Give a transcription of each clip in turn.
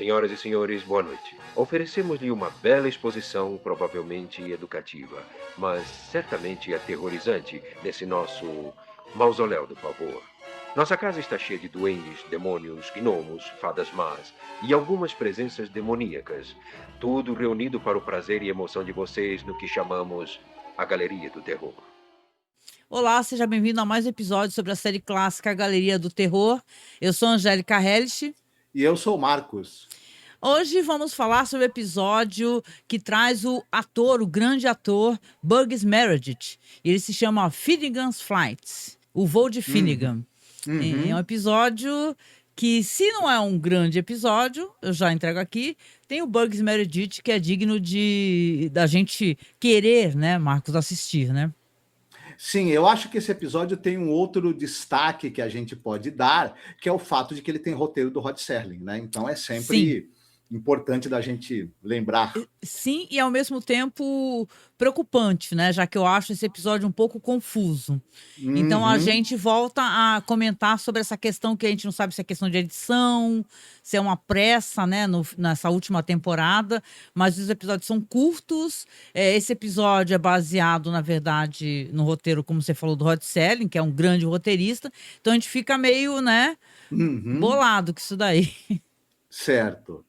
Senhoras e senhores, boa noite. Oferecemos-lhe uma bela exposição, provavelmente educativa, mas certamente aterrorizante, nesse nosso mausoléu do pavor. Nossa casa está cheia de duendes, demônios, gnomos, fadas más e algumas presenças demoníacas. Tudo reunido para o prazer e emoção de vocês no que chamamos a Galeria do Terror. Olá, seja bem-vindo a mais um episódio sobre a série clássica Galeria do Terror. Eu sou a Angélica Hellish. E eu sou o Marcos. Hoje vamos falar sobre o episódio que traz o ator, o grande ator, Burgess Meredith. Ele se chama Finnegan's Flight, o voo de Finnegan. É um episódio que, se não é um grande episódio, eu já entrego aqui, tem o Burgess Meredith, que é digno da gente querer, né, Marcos, assistir, né? Sim, eu acho que esse episódio tem um outro destaque que a gente pode dar, que é o fato de que ele tem roteiro do Rod Serling, né? Então é sempre importante da gente lembrar. Sim, e ao mesmo tempo preocupante, né? Já que eu acho esse episódio um pouco confuso. Então a gente volta a comentar sobre essa questão que a gente não sabe se é questão de edição, se é uma pressa, né? Nessa última temporada, mas os episódios são curtos. Esse episódio é baseado, na verdade, no roteiro, como você falou, do Rod Serling, que é um grande roteirista. Então a gente fica meio, né? Bolado com isso daí. Certo.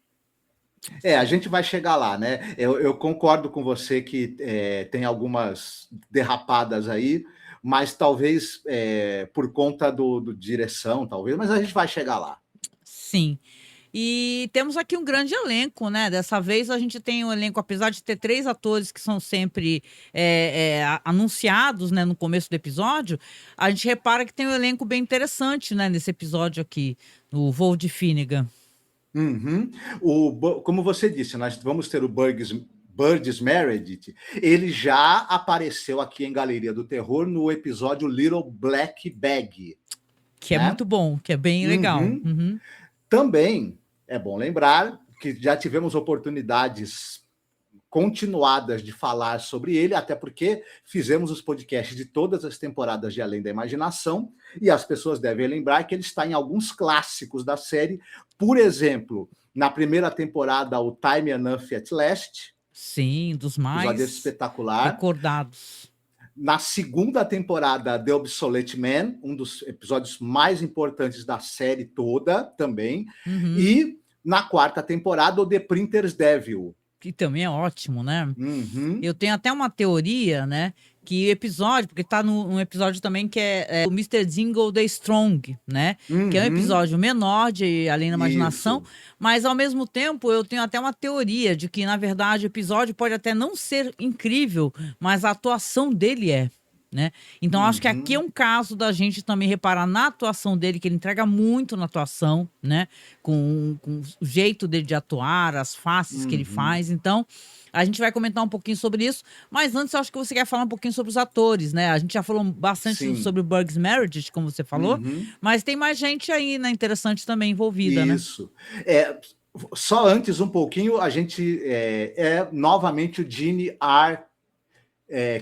A gente vai chegar lá, né? Eu concordo com você que tem algumas derrapadas aí, mas talvez por conta do direção, talvez, mas a gente vai chegar lá. Sim. E temos aqui um grande elenco, né? Dessa vez a gente tem um elenco, apesar de ter 3 atores que são sempre anunciados, né, no começo do episódio, a gente repara que tem um elenco bem interessante, né, nesse episódio aqui, no Voo de Finnegan. Como você disse, nós vamos ter o Burgess Meredith. Ele já apareceu aqui em Galeria do Terror no episódio Little Black Bag. Que é muito bom, que é bem legal. Também é bom lembrar que já tivemos oportunidades continuadas de falar sobre ele, até porque fizemos os podcasts de todas as temporadas de Além da Imaginação, e as pessoas devem lembrar que ele está em alguns clássicos da série. Por exemplo, na primeira temporada, o Time Enough at Last. Sim, dos mais episódio espetacular. recordados. Na segunda temporada, The Obsolete Man, um dos episódios mais importantes da série toda também. E na quarta temporada, o The Printer's Devil. Que também é ótimo, né? Eu tenho até uma teoria, né? Que o episódio, porque tá num episódio também que é o Mr. Dingle the Strong, né? Que é um episódio menor de Além da Imaginação, mas ao mesmo tempo eu tenho até uma teoria de que, na verdade, o episódio pode até não ser incrível, mas a atuação dele é. Né? Então, acho que aqui é um caso da gente também reparar na atuação dele, que ele entrega muito na atuação, né? Com o jeito dele de atuar, as faces que ele faz. Então, a gente vai comentar um pouquinho sobre isso. Mas antes, eu acho que você quer falar um pouquinho sobre os atores, né? A gente já falou bastante sobre o Burgess Meredith, como você falou. Mas tem mais gente aí, né? Interessante também envolvida, né? Isso. Só antes um pouquinho, a gente novamente o Gene R.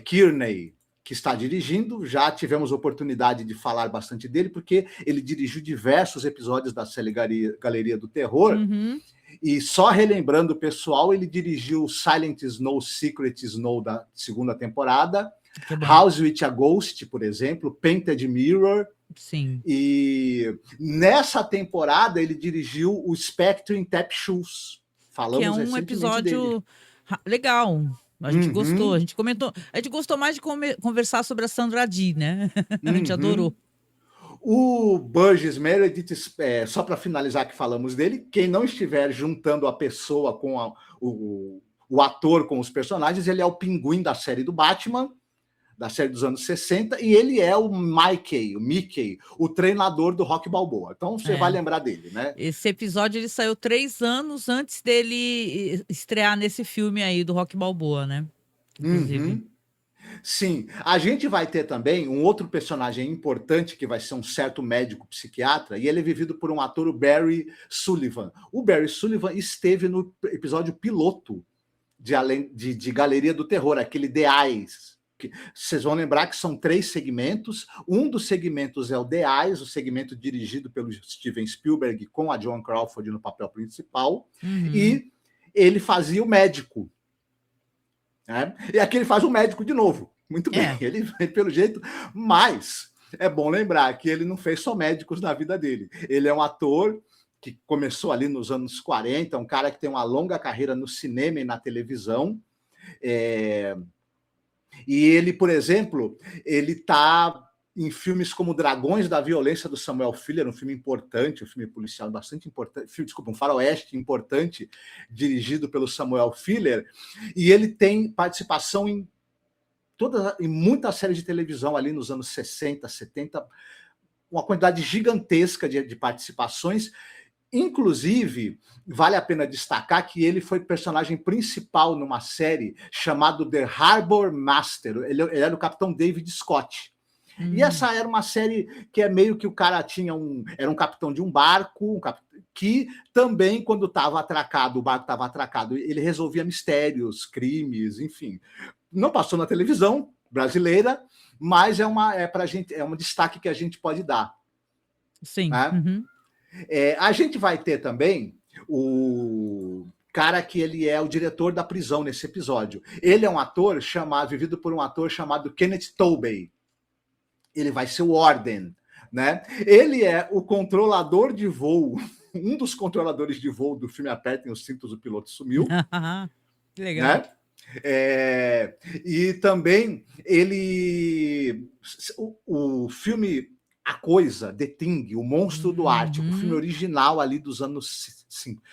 Kearney, que está dirigindo. Já tivemos oportunidade de falar bastante dele, porque ele dirigiu diversos episódios da série Galeria do Terror. E só relembrando o pessoal, ele dirigiu Silent Snow, Secret Snow da segunda temporada, House with a Ghost, por exemplo, Painted Mirror. Sim. E nessa temporada ele dirigiu o Spectre in Tap Shoes. Falamos que é um episódio legal. A gente gostou, a gente comentou. A gente gostou mais de conversar sobre a Sandra Dee, né? A gente adorou. O Burgess Meredith, só para finalizar que falamos dele, quem não estiver juntando a pessoa com o ator com os personagens, ele é o Pinguim da série do Batman, da série dos anos 60, e ele é o Mickey, o treinador do Rocky Balboa. Então você vai lembrar dele, né? Esse episódio ele saiu 3 anos antes dele estrear nesse filme aí do Rocky Balboa, né? Inclusive. Sim, a gente vai ter também um outro personagem importante que vai ser um certo médico psiquiatra, e ele é vivido por um ator, o Barry Sullivan. O Barry Sullivan esteve no episódio piloto de Galeria do Terror, aquele The Eyes. Vocês vão lembrar que são 3 segmentos. Um dos segmentos é o The Eyes, o segmento dirigido pelo Steven Spielberg, com a Joan Crawford no papel principal. E ele fazia o médico. Né? E aqui ele faz o médico de novo. Muito bem, ele pelo jeito, mas é bom lembrar que ele não fez só médicos na vida dele. Ele é um ator que começou ali nos anos 40, um cara que tem uma longa carreira no cinema e na televisão. E ele, por exemplo, ele está em filmes como Dragões da Violência, do Samuel Fuller, um filme importante, um filme policial bastante importante, um faroeste importante, dirigido pelo Samuel Fuller, e ele tem participação em muita série de televisão ali nos anos 60, 70, uma quantidade gigantesca de participações. Inclusive, vale a pena destacar que ele foi personagem principal numa série chamada The Harbor Master. Ele era o capitão David Scott. E essa era uma série que é meio que o cara era um capitão de um barco, que também, quando estava atracado, o barco estava atracado, ele resolvia mistérios, crimes, enfim. Não passou na televisão brasileira, mas é um destaque que a gente pode dar. Sim. Né? A gente vai ter também o cara que ele é o diretor da prisão nesse episódio. Ele é um ator vivido por um ator chamado Kenneth Tobey. Ele vai ser o Warden, né? Ele é o controlador de voo, um dos controladores de voo do filme Apertem os Cintos, o Piloto Sumiu. Que legal. Né? E também o filme A Coisa, The Thing, O Monstro do Ártico, o filme original ali dos anos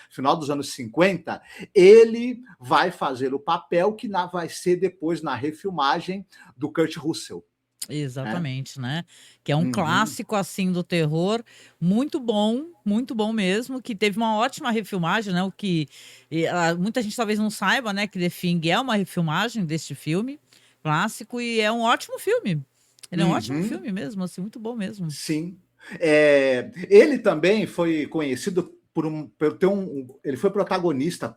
final dos anos 50, ele vai fazer o papel que vai ser depois na refilmagem do Kurt Russell. Exatamente, né? Que é um clássico, assim, do terror, muito bom mesmo, que teve uma ótima refilmagem, né? Muita gente talvez não saiba, né? Que The Thing é uma refilmagem deste filme clássico e é um ótimo filme. Ele é um ótimo filme mesmo, assim, muito bom mesmo. Sim. Ele também foi conhecido ele foi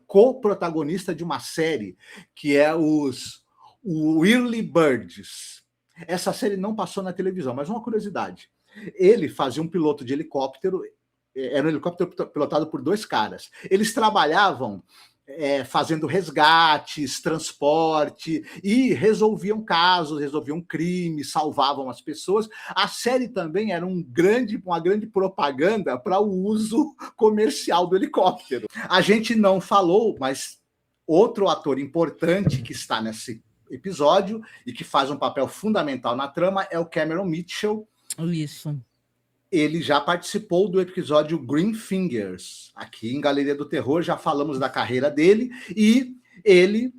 co-protagonista de uma série que é o Early Birds. Essa série não passou na televisão, mas uma curiosidade. Ele fazia um piloto de helicóptero, era um helicóptero pilotado por 2 caras. Eles trabalhavam fazendo resgates, transporte, e resolviam casos, resolviam crimes, salvavam as pessoas. A série também era uma grande propaganda para o uso comercial do helicóptero. A gente não falou, mas outro ator importante que está nesse episódio e que faz um papel fundamental na trama é o Cameron Mitchell. Isso. Ele já participou do episódio Green Fingers. Aqui em Galeria do Terror já falamos da carreira dele, e ele,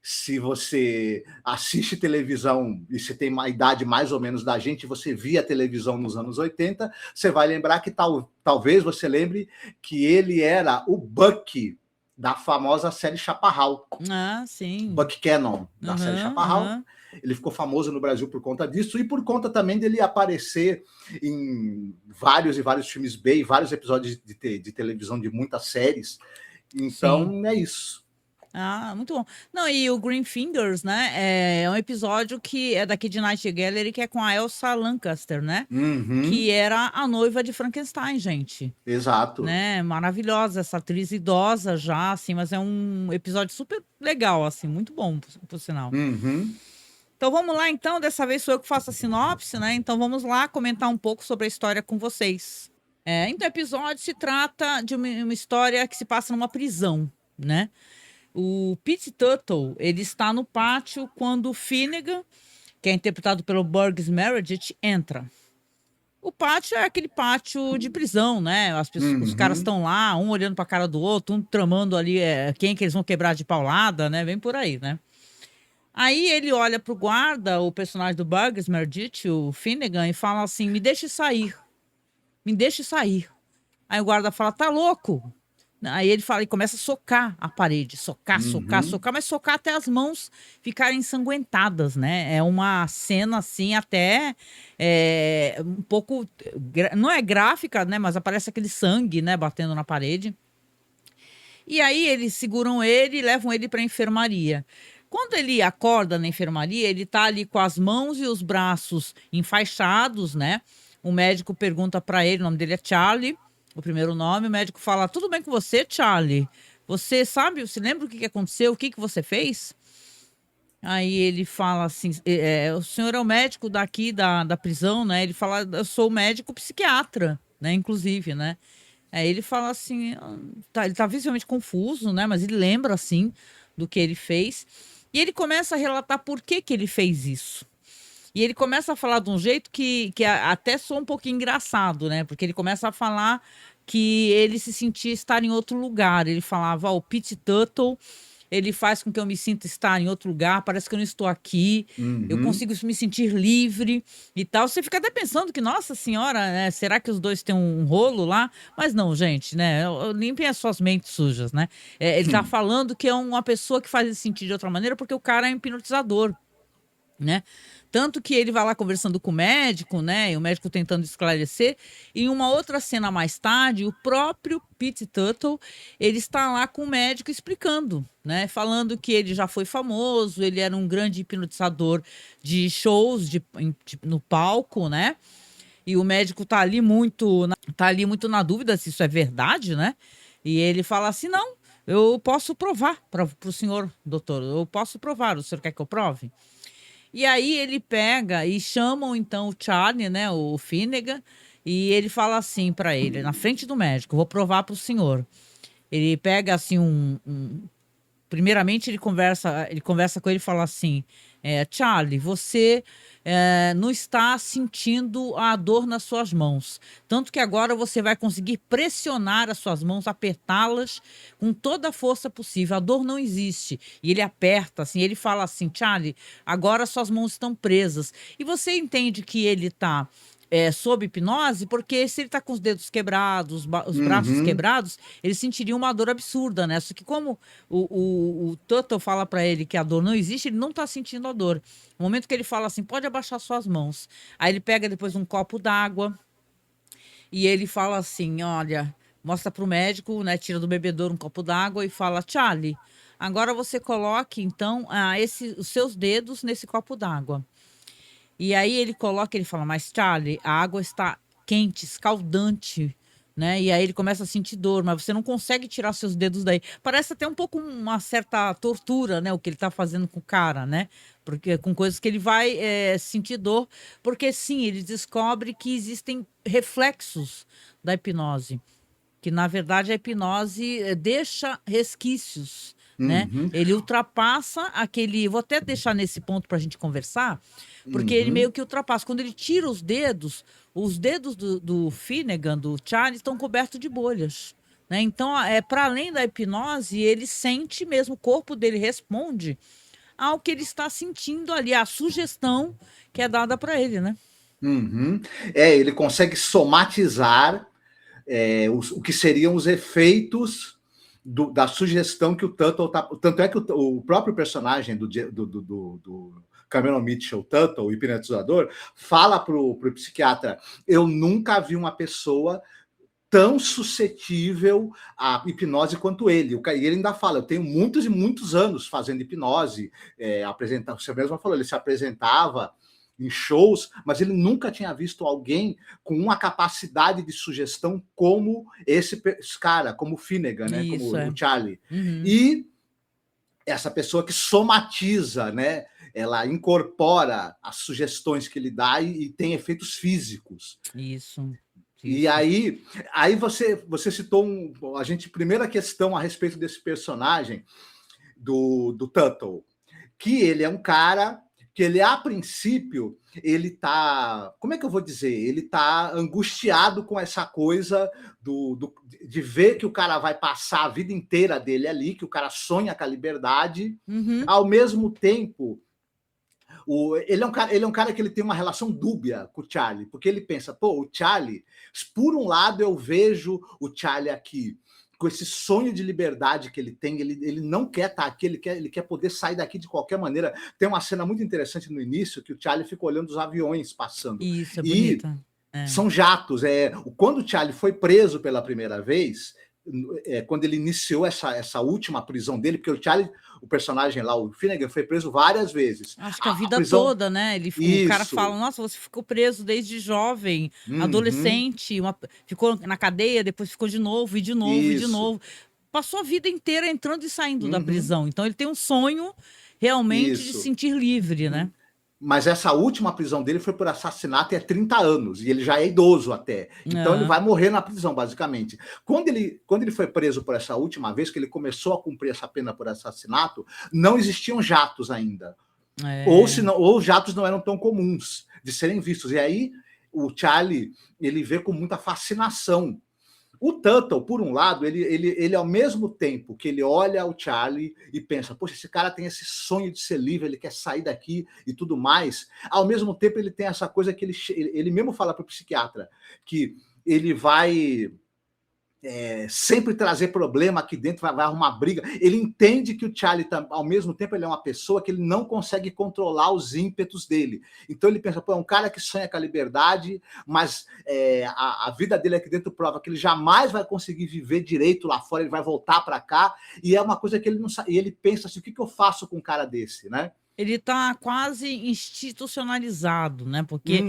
se você assiste televisão e se tem uma idade mais ou menos da gente, você via televisão nos anos 80, você vai lembrar que talvez você lembre que ele era o Bucky da famosa série Chaparral. Sim. Buck Cannon, da série Chaparral. Ele ficou famoso no Brasil por conta disso e por conta também dele aparecer em vários e vários filmes B, vários episódios de televisão de muitas séries. Então, é isso. Muito bom. Não, e o Green Fingers, né, é um episódio que é daqui de Night Gallery, que é com a Elsa Lancaster, né? Que era a noiva de Frankenstein, gente. Exato. Né? Maravilhosa, essa atriz idosa já, assim, mas é um episódio super legal, assim, muito bom, por sinal. Então vamos lá, então, dessa vez sou eu que faço a sinopse, né? Então vamos lá comentar um pouco sobre a história com vocês. Então o episódio se trata de uma história que se passa numa prisão, né? O Pete Tuttle, ele está no pátio quando o Finnegan, que é interpretado pelo Burgess Meredith, entra. O pátio é aquele pátio de prisão, né? Os caras estão lá, um olhando para a cara do outro, um tramando ali quem que eles vão quebrar de paulada, né? Vem por aí, né? Aí ele olha pro guarda, o personagem do Burgess Meredith, o Finnegan, e fala assim: me deixe sair. Me deixe sair. Aí o guarda fala: tá louco? Aí ele fala e começa a socar a parede, socar, mas socar até as mãos ficarem ensanguentadas, né? É uma cena assim até um pouco, não é gráfica, né? Mas aparece aquele sangue, né? Batendo na parede. E aí eles seguram ele e levam ele para a enfermaria. Quando ele acorda na enfermaria, ele tá ali com as mãos e os braços enfaixados, né? O médico pergunta para ele, o nome dele é Charlie, o primeiro nome. O médico fala: tudo bem com você, Charlie? Você sabe, você lembra o que aconteceu? O que você fez? Aí ele fala assim: o senhor é o médico daqui da prisão, né? Ele fala: eu sou médico psiquiatra, né? Inclusive, né? Aí ele fala assim, ele tá visivelmente confuso, né? Mas ele lembra, assim, do que ele fez. E ele começa a relatar por que ele fez isso. E ele começa a falar de um jeito que até soa um pouquinho engraçado, né? Porque ele começa a falar que ele se sentia estar em outro lugar. Ele falava: o Pete Tuttle, ele faz com que eu me sinta estar em outro lugar, parece que eu não estou aqui, eu consigo me sentir livre e tal. Você fica até pensando que, nossa senhora, né, será que os dois têm um rolo lá? Mas não, gente, né? Limpem as suas mentes sujas, né? Ele tá falando que é uma pessoa que faz esse sentir de outra maneira porque o cara é um hipnotizador, né? Tanto que ele vai lá conversando com o médico, né? E o médico tentando esclarecer. E em uma outra cena mais tarde, o próprio Pete Tuttle, ele está lá com o médico explicando, né? Falando que ele já foi famoso, ele era um grande hipnotizador de shows no palco, né? E o médico tá ali muito na dúvida se isso é verdade, né? E ele fala assim: não, eu posso provar para o senhor, doutor, eu posso provar, o senhor quer que eu prove? E aí ele pega e chamam então o Charlie, né, o Finnegan, e ele fala assim para ele, na frente do médico: vou provar para o senhor. Ele pega assim primeiramente ele conversa com ele e fala assim: Charlie, você não está sentindo a dor nas suas mãos, tanto que agora você vai conseguir pressionar as suas mãos, apertá-las com toda a força possível. A dor não existe. E ele aperta assim, ele fala assim: Charlie, agora suas mãos estão presas. E você entende que ele está sob hipnose, porque se ele está com os dedos quebrados, os braços quebrados, ele sentiria uma dor absurda, né? Só que como o Tuttle fala para ele que a dor não existe, ele não está sentindo a dor. No momento que ele fala assim: pode abaixar suas mãos. Aí ele pega depois um copo d'água e ele fala assim: olha, mostra para o médico, né? Tira do bebedouro um copo d'água e fala: Charlie, agora você coloque então os seus dedos nesse copo d'água. E aí ele fala: mas Charlie, a água está quente, escaldante, né? E aí ele começa a sentir dor, mas você não consegue tirar seus dedos daí. Parece até um pouco uma certa tortura, né? O que ele tá fazendo com o cara, né? Porque com coisas que ele vai sentir dor. Porque sim, ele descobre que existem reflexos da hipnose. Que na verdade a hipnose deixa resquícios, né? Ele ultrapassa aquele. Vou até deixar nesse ponto para a gente conversar, porque ele meio que ultrapassa. Quando ele tira os dedos do Finnegan, do Charlie, estão cobertos de bolhas, né? Então, para além da hipnose, ele sente mesmo, o corpo dele responde ao que ele está sentindo ali, a sugestão que é dada para ele, né? Ele consegue somatizar o que seriam os efeitos da sugestão que o Tuttle tá. Tanto é que o próprio personagem do Cameron Mitchell, Tuttle, o hipnotizador, fala pro psiquiatra: eu nunca vi uma pessoa tão suscetível à hipnose quanto ele. E ele ainda fala: eu tenho muitos e muitos anos fazendo hipnose, você mesmo falou, ele se apresentava em shows, mas ele nunca tinha visto alguém com uma capacidade de sugestão como esse cara, como o Finnegan, né? Como o Charlie. E essa pessoa que somatiza, né? Ela incorpora as sugestões que ele dá e tem efeitos físicos. Isso. E aí você citou primeira questão a respeito desse personagem do Tuttle, que ele é um cara que ele, a princípio, ele tá, como é que eu vou dizer? Ele tá angustiado com essa coisa de ver que o cara vai passar a vida inteira dele ali, que o cara sonha com a liberdade, ao mesmo tempo. Ele é um cara que ele tem uma relação dúbia com o Charlie, porque ele pensa: pô, o Charlie, por um lado eu vejo o Charlie aqui com esse sonho de liberdade que ele tem, ele não quer estar aqui, ele quer poder sair daqui de qualquer maneira. Tem uma cena muito interessante no início que o Charlie fica olhando os aviões passando. Isso, é bonita. São jatos. Quando o Charlie foi preso pela primeira vez, quando ele iniciou essa última prisão dele, porque o Charlie, o personagem lá, o Finnegan, foi preso várias vezes. Acho que a vida toda, né? O cara fala, nossa, você ficou preso desde jovem, adolescente, ficou na cadeia, depois ficou de novo, e de novo, e de novo. Passou a vida inteira entrando e saindo da prisão. Então ele tem um sonho realmente de se sentir livre, né? Mas essa última prisão dele foi por assassinato e é 30 anos, e ele já é idoso até. Então ele vai morrer na prisão, basicamente. Quando ele foi preso por essa última vez, que ele começou a cumprir essa pena por assassinato, não existiam jatos ainda. Ou jatos não eram tão comuns de serem vistos. E aí o Charlie, ele vê com muita fascinação. O Tuttle, por um lado, ele ao mesmo tempo que ele olha o Charlie e pensa, poxa, esse cara tem esse sonho de ser livre, ele quer sair daqui e tudo mais, ao mesmo tempo ele tem essa coisa que ele mesmo fala para o psiquiatra, que ele vai sempre trazer problema aqui dentro, vai arrumar briga. Ele entende que o Charlie, ao mesmo tempo, ele é uma pessoa que ele não consegue controlar os ímpetos dele. Então ele pensa, pô, é um cara que sonha com a liberdade, mas a vida dele aqui dentro prova que ele jamais vai conseguir viver direito lá fora, ele vai voltar para cá, e é uma coisa que ele não sabe. E ele pensa assim, o que eu faço com um cara desse, né? Ele está quase institucionalizado, né? Porque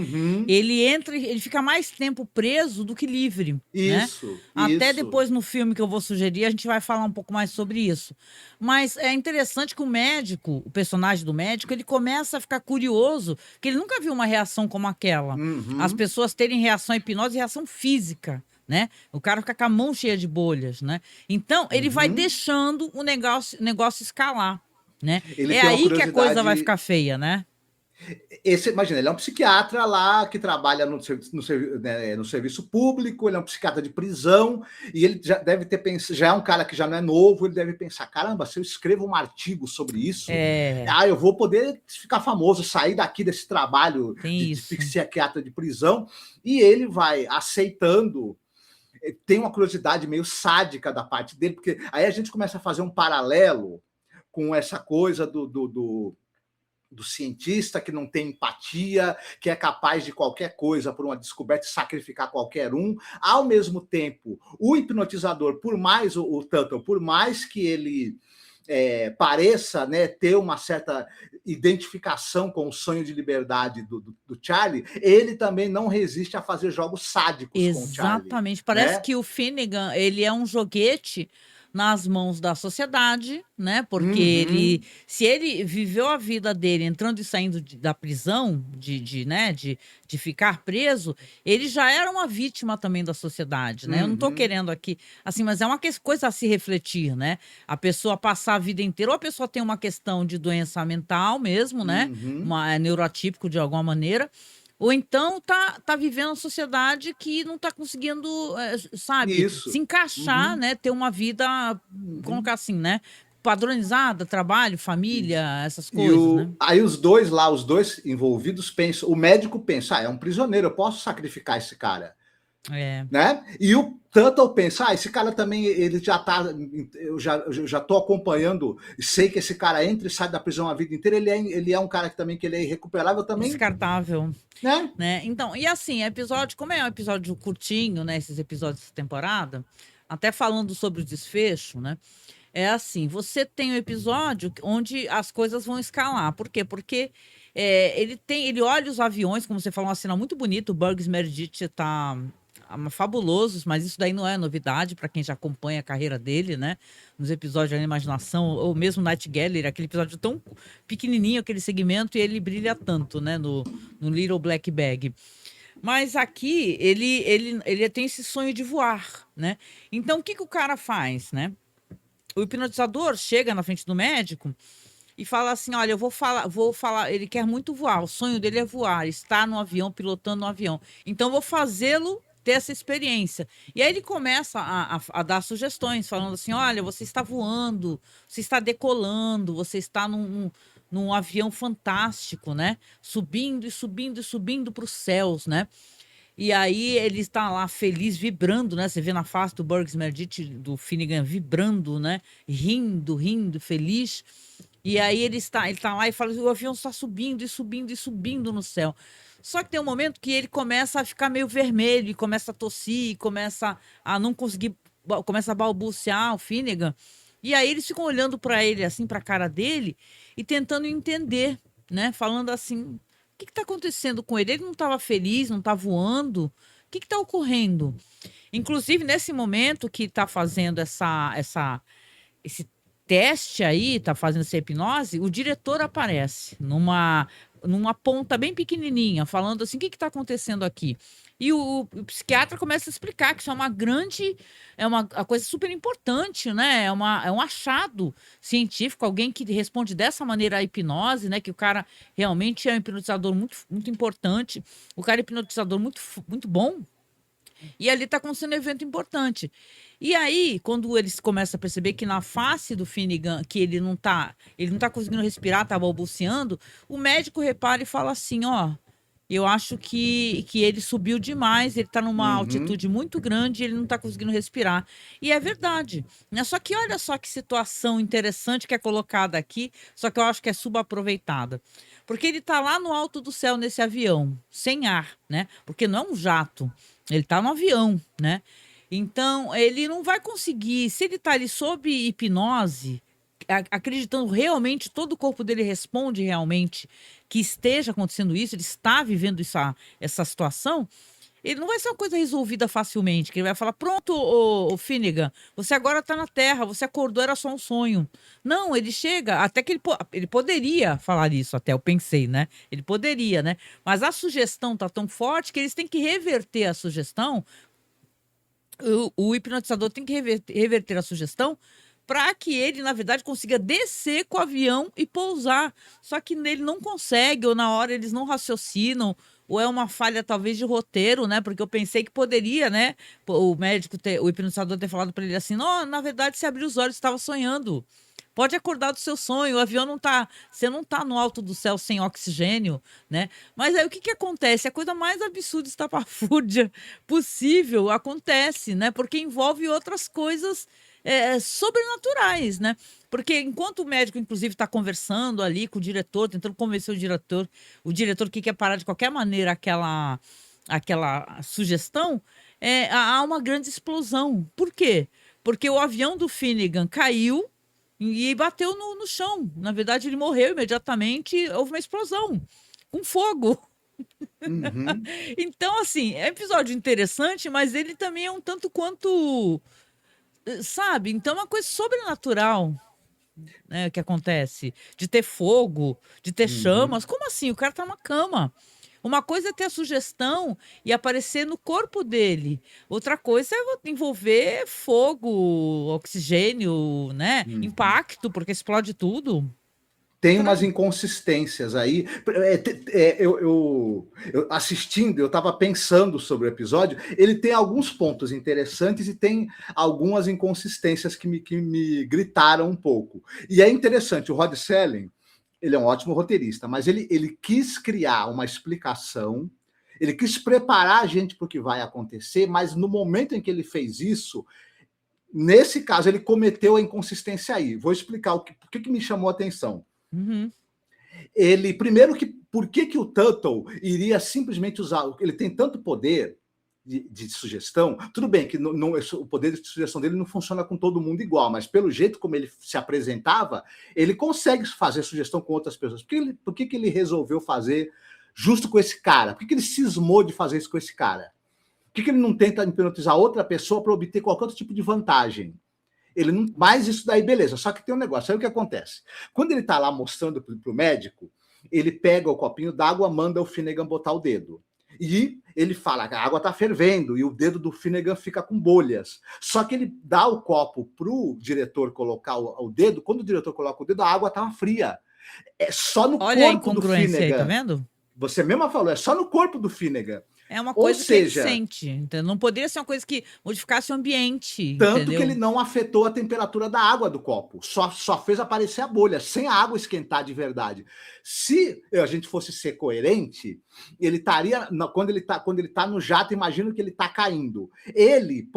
ele entra, ele fica mais tempo preso do que livre. Isso. Até depois no filme que eu vou sugerir, a gente vai falar um pouco mais sobre isso. Mas é interessante que o personagem do médico, ele começa a ficar curioso, porque ele nunca viu uma reação como aquela. As pessoas terem reação à hipnose e reação física. Né? O cara fica com a mão cheia de bolhas, né? Então, ele vai deixando o negócio escalar. Né? É aí que a coisa vai ficar feia, né? Imagina, ele é um psiquiatra lá que trabalha no serviço público, ele é um psiquiatra de prisão, e ele já deve ter pensado, já é um cara que já não é novo, ele deve pensar, caramba, se eu escrevo um artigo sobre isso, eu vou poder ficar famoso, sair daqui desse trabalho de psiquiatra de prisão, e ele vai aceitando. Tem uma curiosidade meio sádica da parte dele, porque aí a gente começa a fazer um paralelo com essa coisa do cientista que não tem empatia, que é capaz de qualquer coisa por uma descoberta e sacrificar qualquer um. Ao mesmo tempo, o hipnotizador, por mais o Tuttle, por mais que ele pareça, né, ter uma certa identificação com o sonho de liberdade do Charlie, ele também não resiste a fazer jogos sádicos com o Charlie. Exatamente. Parece que o Finnegan, ele é um joguete nas mãos da sociedade, né? Porque se ele viveu a vida dele entrando e saindo da prisão, de ficar preso, ele já era uma vítima também da sociedade, né? Eu não estou querendo aqui, assim, mas é uma coisa a se refletir, né? A pessoa passar a vida inteira, ou a pessoa tem uma questão de doença mental mesmo, né? É neurotípico de alguma maneira, ou então tá vivendo uma sociedade que não tá conseguindo, sabe, se encaixar, né? Ter uma vida, colocar assim, né? Padronizada, trabalho, família, essas coisas, né? Aí os dois envolvidos pensam, o médico pensa, é um prisioneiro, eu posso sacrificar esse cara. Né? E o Tuttle pensa, esse cara também, ele já tá, eu já tô acompanhando, sei que esse cara entra e sai da prisão a vida inteira, ele é um cara que também que ele é irrecuperável também. Descartável. Né? Então, e assim, como é um episódio curtinho, né, esses episódios dessa temporada, até falando sobre o desfecho, né, é assim, você tem um episódio onde as coisas vão escalar. Por quê? Porque ele olha os aviões, como você falou, uma cena muito bonita, o Burgess Meredith tá fabulosos, mas isso daí não é novidade para quem já acompanha a carreira dele, né? Nos episódios da Imaginação, ou mesmo Night Gallery, aquele episódio tão pequenininho, aquele segmento, e ele brilha tanto, né? No Little Black Bag. Mas aqui, ele tem esse sonho de voar, né? Então, o que o cara faz, né? O hipnotizador chega na frente do médico e fala assim, olha, eu vou falar, ele quer muito voar, o sonho dele é voar, estar no avião, pilotando no avião. Então, eu vou fazê-lo ter essa experiência. E aí ele começa a dar sugestões, falando assim, olha, você está voando, você está decolando, você está num avião fantástico, né? Subindo e subindo e subindo para os céus, né? E aí ele está lá feliz, vibrando, né? Você vê na face do Burgess Meredith, do Finnegan, vibrando, né? Rindo, feliz. E aí ele está lá e fala, o avião está subindo e subindo e subindo no céu. Só que tem um momento que ele começa a ficar meio vermelho, e começa a tossir, e começa a não conseguir começa a balbuciar o Finnegan, e aí eles ficam olhando para ele, assim, para a cara dele, e tentando entender, né? Falando assim, o que está acontecendo com ele? Ele não estava feliz, não está voando? O que está ocorrendo? Inclusive, nesse momento que está fazendo esse teste aí, tá fazendo essa hipnose, o diretor aparece numa ponta bem pequenininha, falando assim, o que está acontecendo aqui? E o psiquiatra começa a explicar que isso é uma coisa super importante, né? É um achado científico, alguém que responde dessa maneira à hipnose, né? Que o cara realmente é um hipnotizador muito, muito importante, o cara é hipnotizador muito, muito bom, e ali está acontecendo um evento importante. E aí, quando eles começam a perceber que na face do Finnegan, que ele não tá conseguindo respirar, tá balbuciando, o médico repara e fala assim, ó, eu acho que ele subiu demais, ele tá numa altitude muito grande e ele não tá conseguindo respirar. E é verdade, né? Só que olha só que situação interessante que é colocada aqui, só que eu acho que é subaproveitada. Porque ele tá lá no alto do céu nesse avião, sem ar, né? Porque não é um jato, ele tá no avião, né? Então, ele não vai conseguir, se ele está ali sob hipnose, acreditando realmente, todo o corpo dele responde realmente que esteja acontecendo isso, ele está vivendo essa situação, ele não vai ser uma coisa resolvida facilmente, que ele vai falar, pronto, ô Finnegan, você agora está na Terra, você acordou, era só um sonho. Não, ele chega, até que ele poderia falar isso, até eu pensei, né? Ele poderia, né? Mas a sugestão está tão forte que eles têm que reverter a sugestão. O hipnotizador tem que reverter a sugestão para que ele, na verdade, consiga descer com o avião e pousar. Só que ele não consegue, ou na hora eles não raciocinam, ou é uma falha talvez de roteiro, né? Porque eu pensei que poderia, né? O médico, o hipnotizador ter falado para ele assim, não, na verdade, você abriu os olhos, estava sonhando. Pode acordar do seu sonho, o avião não tá, você não tá no alto do céu sem oxigênio, né? Mas aí o que acontece? A coisa mais absurda e estapafúrdia possível acontece, né? Porque envolve outras coisas sobrenaturais, né? Porque enquanto o médico, inclusive, está conversando ali com o diretor, tentando convencer o diretor que quer parar de qualquer maneira aquela sugestão, há uma grande explosão. Por quê? Porque o avião do Finnegan caiu e bateu no chão. Na verdade, ele morreu imediatamente. Houve uma explosão, um fogo. Então, assim, é um episódio interessante, mas ele também é um tanto quanto, sabe? Então, é uma coisa sobrenatural, né, que acontece. De ter fogo, de ter chamas. Como assim? O cara tá numa cama. Uma coisa é ter a sugestão e aparecer no corpo dele. Outra coisa é envolver fogo, oxigênio, né? Impacto, porque explode tudo. Tem umas inconsistências aí. Eu assistindo, eu estava pensando sobre o episódio. Ele tem alguns pontos interessantes e tem algumas inconsistências que me gritaram um pouco. E é interessante, o Rod Serling, ele é um ótimo roteirista, mas ele quis criar uma explicação, ele quis preparar a gente para o que vai acontecer, mas no momento em que ele fez isso, nesse caso, ele cometeu a inconsistência aí. Vou explicar por que me chamou a atenção. Ele, primeiro, por que o Tuttle iria simplesmente usar, ele tem tanto poder de sugestão, tudo bem que o poder de sugestão dele não funciona com todo mundo igual, mas pelo jeito como ele se apresentava, ele consegue fazer sugestão com outras pessoas. Por que ele resolveu fazer justo com esse cara? Por que ele cismou de fazer isso com esse cara? Por que ele não tenta hipnotizar outra pessoa para obter qualquer outro tipo de vantagem? Ele não, mas isso daí, beleza. Só que tem um negócio. Aí o que acontece? Quando ele está lá mostrando para o médico, ele pega o copinho d'água, manda o Finnegan botar o dedo. E ele fala que a água está fervendo e o dedo do Finnegan fica com bolhas. Só que ele dá o copo para o diretor colocar o dedo. Quando o diretor coloca o dedo, a água estava fria. É só no corpo do Finnegan. Aí, tá vendo? Você mesma falou, é só no corpo do Finnegan. É uma coisa que ele sente. Então não poderia ser uma coisa que modificasse o ambiente. Tanto entendeu? que ele não afetou a temperatura da água do copo. Só fez aparecer a bolha, sem a água esquentar de verdade. Se a gente fosse ser coerente, ele estaria. Quando ele tá no jato, imagino que ele está caindo. Ele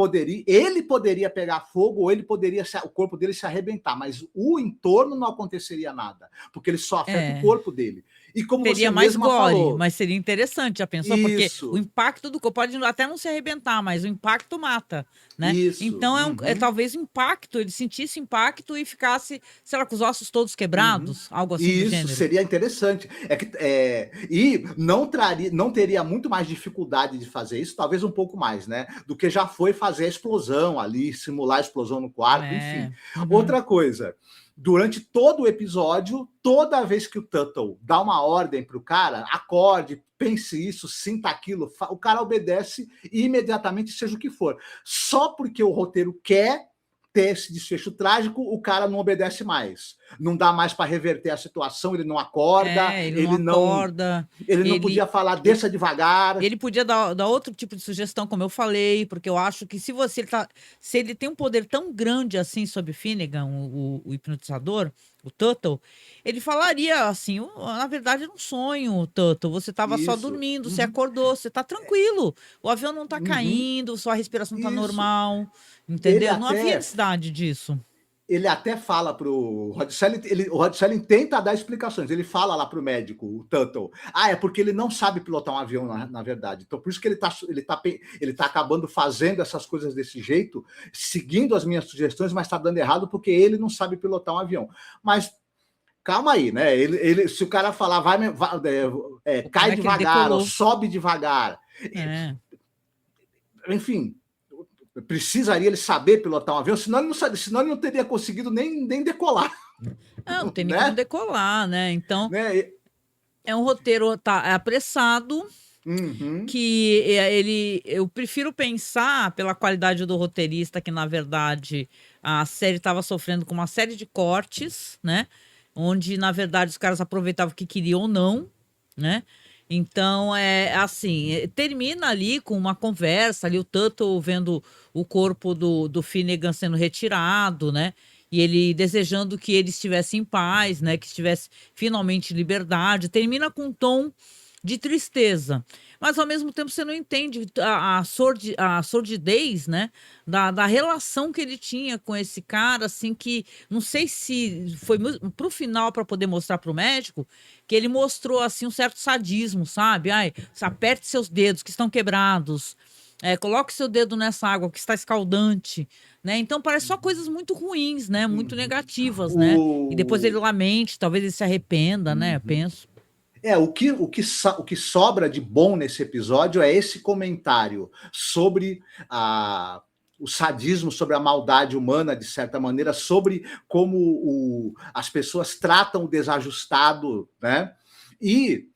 poderia pegar fogo, ou o corpo dele se arrebentar, mas o entorno não aconteceria nada, porque ele só afeta o corpo dele. E como Seria você mais mesma gore, falou, mas seria interessante, já pensou? Porque o isso, impacto do corpo pode até não se arrebentar, mas o impacto mata, né? isso, Então uhum, talvez o impacto, ele sentisse impacto e ficasse, sei lá, com os ossos todos uhum. quebrados, algo assim do Isso gênero. seria interessante. E não teria muito mais dificuldade de fazer isso, talvez um pouco mais, né? Do que já foi fazer a explosão ali, simular a explosão no quarto, enfim. Uhum. Outra coisa, durante todo o episódio, toda vez que o Tuttle dá uma ordem para o cara, acorde, pense isso, sinta aquilo, o cara obedece e imediatamente, seja o que for. Só porque o roteiro quer ter esse desfecho trágico, o cara não obedece mais. Não dá mais para reverter a situação, ele não acorda, Ele não acorda, ele não ele, podia falar, desça devagar. ele podia dar outro tipo de sugestão, como eu falei, porque eu acho que se ele tem um poder tão grande assim sobre Finnegan, o hipnotizador, o Tuttle, ele falaria assim: na verdade, era um sonho, Tuttle. Você estava só Isso. dormindo, você Uhum. acordou, você está tranquilo. O avião não está Uhum. caindo, sua respiração está Isso. normal, Ele entendeu? Não havia até necessidade disso. ele até fala pro Rod Serling, o Rod Serling tenta dar explicações. Ele fala lá pro médico, o Tuttle, é porque ele não sabe pilotar um avião, na verdade. Então, por isso que ele tá acabando fazendo essas coisas desse jeito, seguindo as minhas sugestões, mas está dando errado porque ele não sabe pilotar um avião. Mas calma aí, né? Se o cara falar, cai Como é que ele devagar ou decolou? sobe devagar, É. enfim, precisaria ele saber pilotar um avião, senão ele não teria conseguido nem decolar. Não tem nem como Né? decolar, né? Então, Né? é um roteiro apressado, Uhum. que eu prefiro pensar pela qualidade do roteirista que na verdade a série estava sofrendo com uma série de cortes, né? Onde na verdade os caras aproveitavam o que queriam ou não, né? Então é assim, termina ali com uma conversa ali, o Tuttle vendo o corpo do Finnegan sendo retirado, né? E ele desejando que ele estivesse em paz, né? Que estivesse finalmente em liberdade. Termina com um tom de tristeza. Mas ao mesmo tempo você não entende a sordidez, né? Da relação que ele tinha com esse cara, assim, que não sei se foi pro final para poder mostrar pro médico, que ele mostrou assim um certo sadismo, sabe? Ai, aperte seus dedos que estão quebrados. Coloque seu dedo nessa água que está escaldante, né? Então parece só coisas muito ruins, né? Muito Uhum. negativas, né? E depois ele O... lamente, talvez ele se arrependa, né? Eu Uhum. penso. O que sobra de bom nesse episódio é esse comentário sobre o sadismo, sobre a maldade humana, de certa maneira, sobre como as pessoas tratam o desajustado, né? E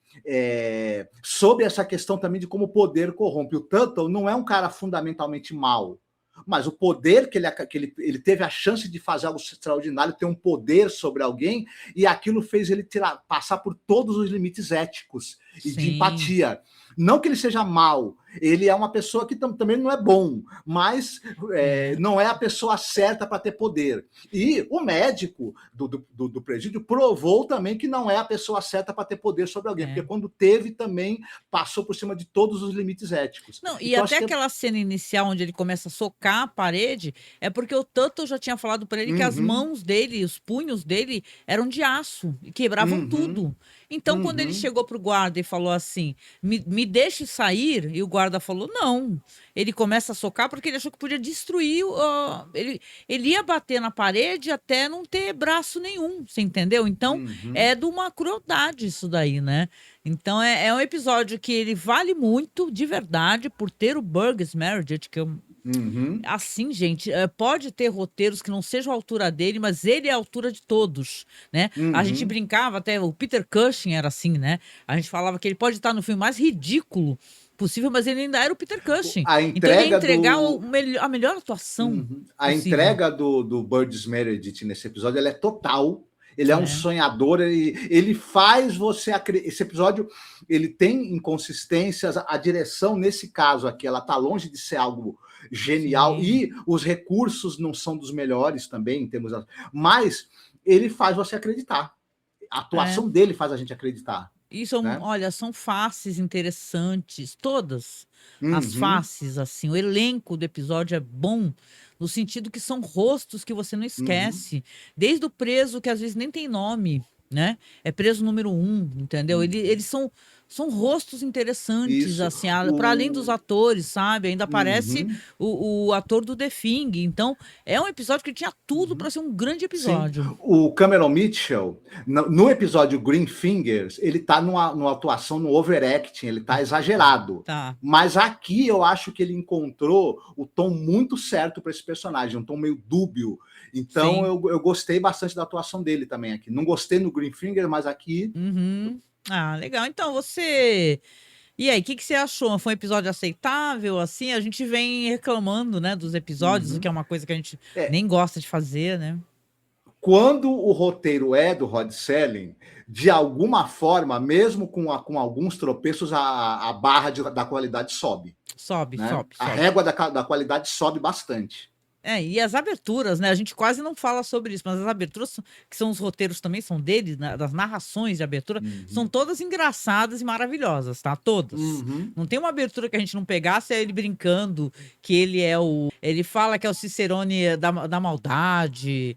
sobre essa questão também de como o poder corrompe. O Tuttle não é um cara fundamentalmente mau, mas o poder que ele teve a chance de fazer algo extraordinário, ter um poder sobre alguém, e aquilo fez ele passar por todos os limites éticos e de Sim. empatia. Não que ele seja mau, ele é uma pessoa que também não é bom, mas não é a pessoa certa para ter poder. E o médico do presídio provou também que não é a pessoa certa para ter poder sobre alguém, porque quando teve também passou por cima de todos os limites éticos. Não, e Então, até aquela cena inicial onde ele começa a socar a parede, é porque o Tuttle já tinha falado para ele que as mãos dele, os punhos dele eram de aço e quebravam tudo. Então, quando ele chegou pro guarda e falou assim: me deixe sair, e o guarda falou: não. Ele começa a socar porque ele achou que podia destruir. Ele ia bater na parede até não ter braço nenhum, você entendeu? Então, é de uma crueldade isso daí, né? Então é um episódio que ele vale muito, de verdade, por ter o Burgess Meredith, que eu. Assim, gente, pode ter roteiros que não sejam a altura dele, mas ele é a altura de todos, né? A gente brincava até, o Peter Cushing era assim, né? A gente falava que ele pode estar no filme mais ridículo possível, mas ele ainda era o Peter Cushing. A Então ele ia entrega entregar do a melhor atuação A possível. entrega do Burgess Meredith nesse episódio ela é total. Ele é um sonhador, ele faz você acreditar. Esse episódio ele tem inconsistências, a direção, nesse caso aqui, ela está longe de ser algo genial, Sim. e os recursos não são dos melhores também, em termos. Mas ele faz você acreditar. A atuação dele faz a gente acreditar. E Né? olha, são faces interessantes, todas as Uhum. faces, assim. O elenco do episódio é bom, no sentido que são rostos que você não esquece. Desde o preso, que às vezes nem tem nome, né? É preso número 1, entendeu? Eles são rostos interessantes, Isso. assim, para além dos atores, sabe? Ainda aparece o ator do The Thing. Então, é um episódio que tinha tudo para ser um grande episódio. Sim. O Cameron Mitchell, no episódio Green Fingers, ele tá numa atuação no overacting, ele tá exagerado. Tá. Mas aqui eu acho que ele encontrou o tom muito certo para esse personagem, um tom meio dúbio. Então eu gostei bastante da atuação dele também aqui. Não gostei no Green Fingers, mas aqui... Ah, legal. Então, você... E aí, o que você achou? Foi um episódio aceitável, assim? A gente vem reclamando, né, dos episódios, o que é uma coisa que a gente nem gosta de fazer, né? Quando o roteiro é do Rod Serling, de alguma forma, mesmo com alguns tropeços, a barra da qualidade sobe. Sobe. A régua da qualidade sobe bastante. E as aberturas, né? A gente quase não fala sobre isso, mas as aberturas, que são os roteiros também, são dele, né, das narrações de abertura, são todas engraçadas e maravilhosas, tá? Todas. Não tem uma abertura que a gente não pegasse, é ele brincando, que ele é o... Ele fala que é o Cicerone da maldade,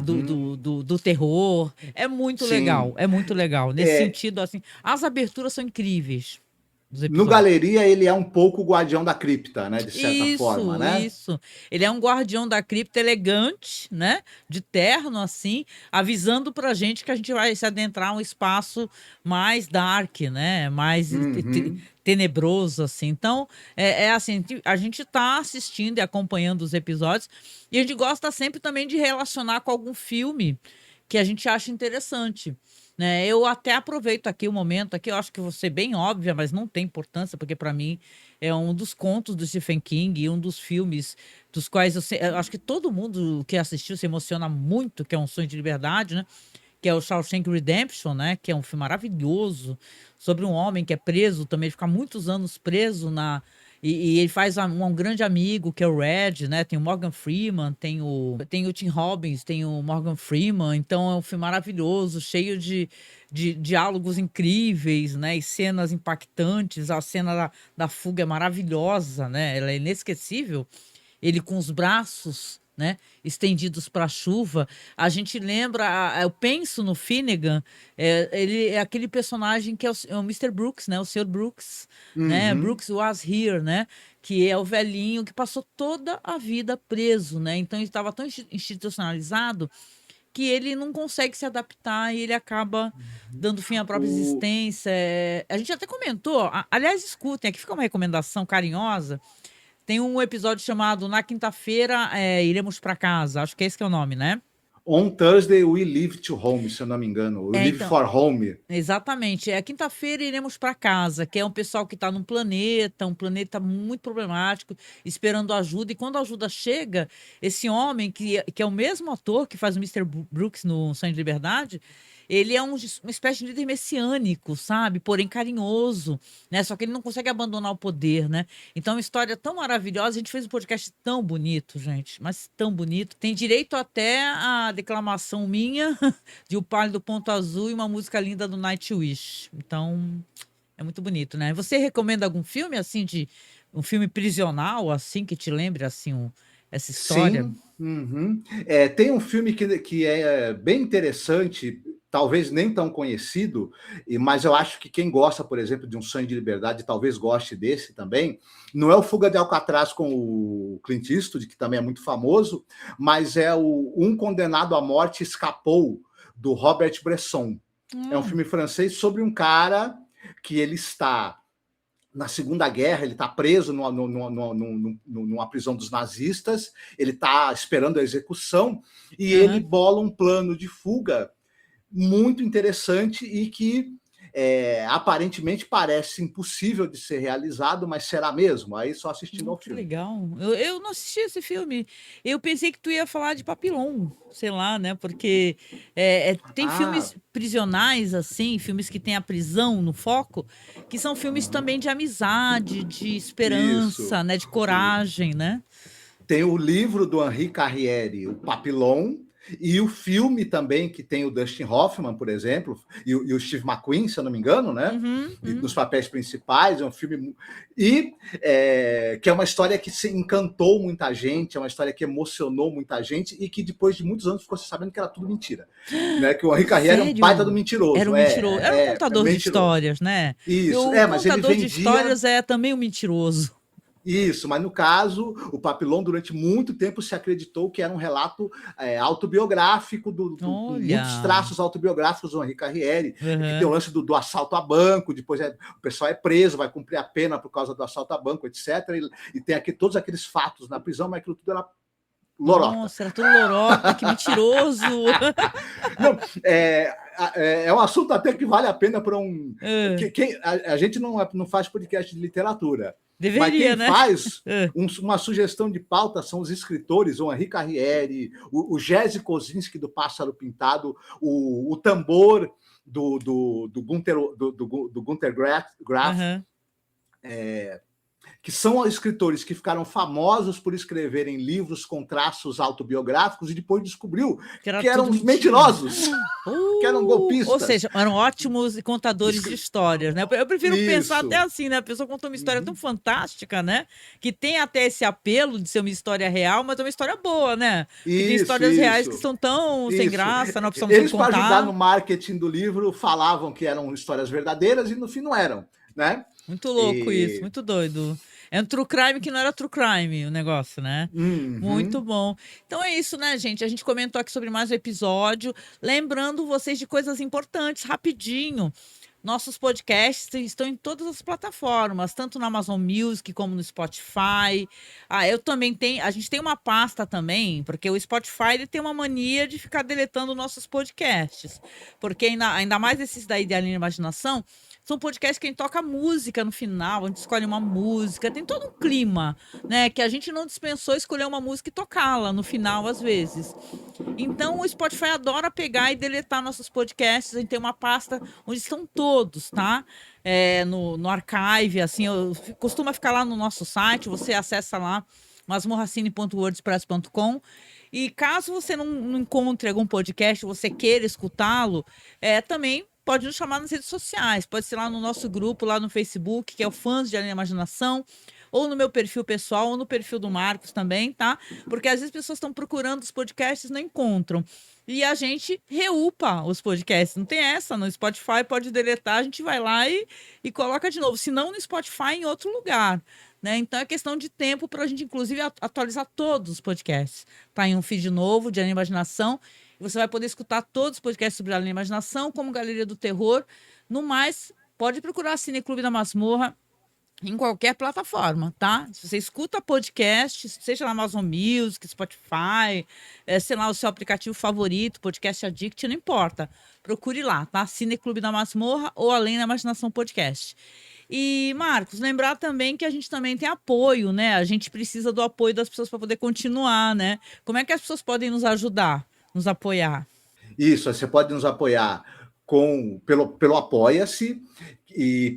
do terror. É muito legal, é muito legal. Nesse sentido, assim, as aberturas são incríveis. No Galeria, ele é um pouco o guardião da cripta, né? De certa forma, né? Isso. Ele é um guardião da cripta elegante, né? De terno, assim, avisando pra gente que a gente vai se adentrar a um espaço mais dark, né? Mais tenebroso, assim. Então, assim, a gente tá assistindo e acompanhando os episódios e a gente gosta sempre também de relacionar com algum filme que a gente acha interessante. Né, eu até aproveito aqui o momento, aqui eu acho que vou ser bem óbvia, mas não tem importância, porque para mim é um dos contos do Stephen King e um dos filmes dos quais eu acho que todo mundo que assistiu se emociona muito, que é Um Sonho de Liberdade, né? Que é o Shawshank Redemption, né? Que é um filme maravilhoso sobre um homem que é preso também, fica muitos anos preso e ele faz um grande amigo, que é o Red, né? Tem o Morgan Freeman, tem o Tim Robbins, tem o Morgan Freeman. Então é um filme maravilhoso, cheio de diálogos incríveis, né? E cenas impactantes. A cena da fuga é maravilhosa, né? Ela é inesquecível. Ele com os braços, né, estendidos para a chuva. A gente lembra, eu penso no Finnegan, ele é aquele personagem que é o Mr. Brooks, né, o Sr. Brooks, né, Brooks was here, né, que é o velhinho que passou toda a vida preso, né, então ele estava tão institucionalizado que ele não consegue se adaptar e ele acaba dando fim à própria existência. A gente até comentou, aliás, escutem, aqui fica uma recomendação carinhosa. Tem um episódio chamado Na Quinta-feira Iremos para Casa. Acho que é esse que é o nome, né? On Thursday we leave to home, se eu não me engano. We live for home. Exatamente. Quinta-feira iremos para casa, que é um pessoal que está num planeta, um planeta muito problemático, esperando ajuda. E quando a ajuda chega, esse homem, que é o mesmo ator que faz o Mr. Brooks no Sonho de Liberdade, ele é uma espécie de líder messiânico, sabe? Porém carinhoso, né? Só que ele não consegue abandonar o poder, né? Então, é uma história tão maravilhosa. A gente fez um podcast tão bonito, gente, mas tão bonito. Tem direito até a declamação minha de O Pálido Ponto Azul e uma música linda do Nightwish. Então, é muito bonito, né? Você recomenda algum filme, assim, um filme prisional, assim, que te lembre, assim, essa história? Sim. Tem um filme que é bem interessante, talvez nem tão conhecido, mas eu acho que quem gosta, por exemplo, de Um Sonho de Liberdade, talvez goste desse também. Não é o Fuga de Alcatraz com o Clint Eastwood, que também é muito famoso, mas é o Um Condenado à Morte Escapou, do Robert Bresson. É um filme francês sobre um cara que ele está na Segunda Guerra, ele está preso numa prisão dos nazistas, ele está esperando a execução, e ele bola um plano de fuga muito interessante e que aparentemente parece impossível de ser realizado, mas será mesmo? Aí só assistindo ao filme. Legal. Eu não assisti esse filme. Eu pensei que tu ia falar de Papillon, sei lá, né? Porque tem filmes prisionais, assim, filmes que tem a prisão no foco, que são filmes também de amizade, de esperança, né? De coragem, né? Tem o livro do Henri Carrière, o Papillon, E o filme também, que tem o Dustin Hoffman, por exemplo, e o Steve McQueen, se eu não me engano, né? Nos papéis principais, é um filme... E que é uma história que se encantou muita gente, é uma história que emocionou muita gente e que depois de muitos anos ficou se sabendo que era tudo mentira. Né? Que o Henri Carrière é um baita do mentiroso. Era um mentiroso. Era um contador de histórias, né? Isso, mas ele vendia... contador de histórias é também um mentiroso. Isso, mas no caso, o Papillon, durante muito tempo, se acreditou que era um relato autobiográfico, muitos traços autobiográficos do Henri Carrière, que tem o lance do assalto a banco, depois o pessoal é preso, vai cumprir a pena por causa do assalto a banco, etc. E tem aqui todos aqueles fatos na prisão, mas aquilo tudo era lorota. Nossa, era tudo lorota, que mentiroso! Não, é um assunto até que vale a pena para um... A gente não faz podcast de literatura. Deveria, mas quem faz uma sugestão de pauta são os escritores, o Henri Carrière, o Jerzy Kosinski, do Pássaro Pintado, o Tambor, do Günter Graff, que são escritores que ficaram famosos por escreverem livros com traços autobiográficos e depois descobriu que eram mentirosos, que eram golpistas. Ou seja, eram ótimos contadores de histórias, né? Eu prefiro pensar até assim, né? A pessoa contou uma história tão fantástica, né? Que tem até esse apelo de ser uma história real, mas é uma história boa, né? Tem histórias reais que são tão sem graça, não precisamos Eles, para ajudar no marketing do livro, falavam que eram histórias verdadeiras e no fim não eram, né? Muito louco isso, muito doido. É um true crime que não era true crime o negócio, né? Muito bom. Então é isso, né, gente? A gente comentou aqui sobre mais um episódio. Lembrando vocês de coisas importantes, rapidinho. Nossos podcasts estão em todas as plataformas, tanto na Amazon Music como no Spotify. Eu também tenho... A gente tem uma pasta também, porque o Spotify ele tem uma mania de ficar deletando nossos podcasts. Porque ainda mais esses daí de Além da Imaginação, são podcasts que a gente toca música no final, a gente escolhe uma música, tem todo um clima, né? Que a gente não dispensou escolher uma música e tocá-la no final, às vezes. Então, o Spotify adora pegar e deletar nossos podcasts. A gente tem uma pasta onde estão todos, tá? No archive, assim, costuma ficar lá no nosso site, você acessa lá, masmorracine.wordpress.com. E caso você não encontre algum podcast, você queira escutá-lo, também pode nos chamar nas redes sociais, pode ser lá no nosso grupo, lá no Facebook, que é o Fãs de Além da Imaginação, ou no meu perfil pessoal, ou no perfil do Marcos também, tá? Porque às vezes as pessoas estão procurando os podcasts e não encontram. E a gente reupa os podcasts, não tem essa, no Spotify pode deletar, a gente vai lá e coloca de novo, se não no Spotify, em outro lugar. Né? Então é questão de tempo para a gente, inclusive, atualizar todos os podcasts. Tá em um feed novo de Além da Imaginação. Você vai poder escutar todos os podcasts sobre Além da Imaginação, como Galeria do Terror. No mais, pode procurar Cine Clube da Masmorra em qualquer plataforma, tá? Se você escuta podcast, seja na Amazon Music, Spotify, sei lá, o seu aplicativo favorito, Podcast Addict, não importa. Procure lá, tá? Cine Clube da Masmorra ou Além da Imaginação Podcast. E, Marcos, lembrar também que a gente também tem apoio, né? A gente precisa do apoio das pessoas para poder continuar, né? Como é que as pessoas podem nos ajudar, nos apoiar? Isso, você pode nos apoiar pelo Apoia-se, e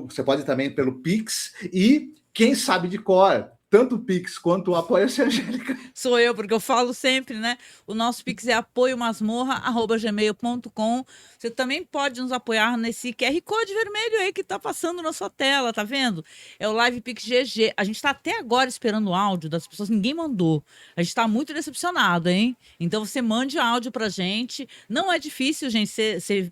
você pode também pelo Pix, e quem sabe de cor, tanto o Pix quanto o Apoia-se, Angélica. Sou eu, porque eu falo sempre, né? O nosso Pix é apoiomasmorra@gmail.com. Você também pode nos apoiar nesse QR Code vermelho aí que tá passando na sua tela, tá vendo? É o Live Pix GG. A gente tá até agora esperando o áudio das pessoas, ninguém mandou. A gente tá muito decepcionado, hein? Então você mande áudio pra gente. Não é difícil, gente, você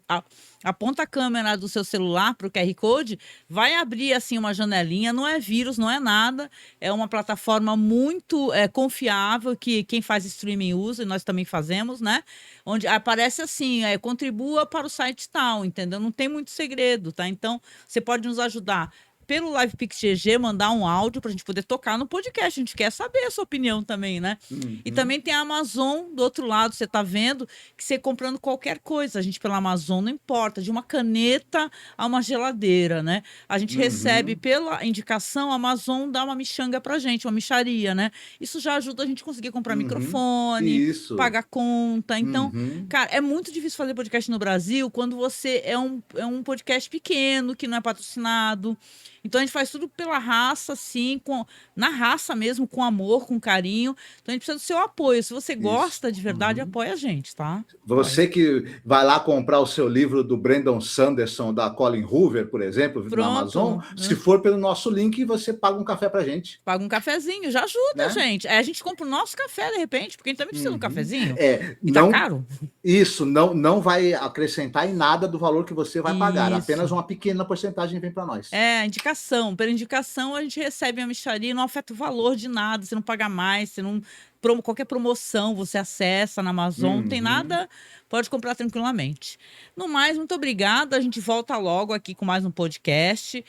aponta a câmera do seu celular para o QR Code, vai abrir assim uma janelinha, não é vírus, não é nada, é uma plataforma muito confiável que quem faz streaming usa, e nós também fazemos, né? Onde aparece assim, contribua para o site tal, entendeu? Não tem muito segredo, tá? Então, você pode nos ajudar pelo Live Pix GG, mandar um áudio para a gente poder tocar no podcast. A gente quer saber a sua opinião também, né? E também tem a Amazon do outro lado, você tá vendo que você comprando qualquer coisa, a gente pela Amazon, não importa, de uma caneta a uma geladeira, né? A gente recebe pela indicação, a Amazon dá uma michanga pra gente, uma micharia, né? Isso já ajuda a gente a conseguir comprar microfone, pagar conta. Então, cara, é muito difícil fazer podcast no Brasil quando você é um podcast pequeno, que não é patrocinado. Então a gente faz tudo pela raça, assim, na raça mesmo, com amor, com carinho. Então a gente precisa do seu apoio. Se você gosta de verdade, apoia a gente, tá? Você que vai lá comprar o seu livro do Brandon Sanderson, da Colin Hoover, por exemplo, na Amazon, se for pelo nosso link, você paga um café pra gente. Paga um cafezinho, já ajuda, gente. A gente compra o nosso café, de repente, porque a gente também precisa de um cafezinho. E tá caro. Isso, não vai acrescentar em nada do valor que você vai pagar. Apenas uma pequena porcentagem vem para nós. Indicação. Pela indicação, a gente recebe a mixaria, não afeta o valor de nada, você não paga mais, você não... Qualquer promoção você acessa na Amazon, não tem nada, pode comprar tranquilamente. No mais, muito obrigada. A gente volta logo aqui com mais um podcast.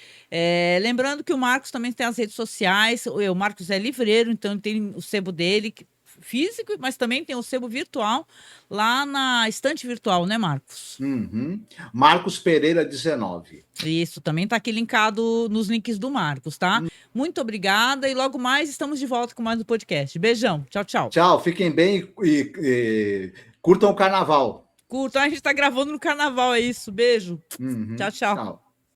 Lembrando que o Marcos também tem as redes sociais. O Marcos é livreiro, então ele tem o sebo dele físico, mas também tem o sebo virtual lá na estante virtual, né, Marcos? Marcos Pereira 19. Isso, também tá aqui linkado nos links do Marcos, tá? Muito obrigada e logo mais estamos de volta com mais um podcast. Beijão, tchau, tchau. Tchau, fiquem bem e curtam o carnaval. Curtam, a gente tá gravando no carnaval, é isso. Beijo. Tchau, tchau.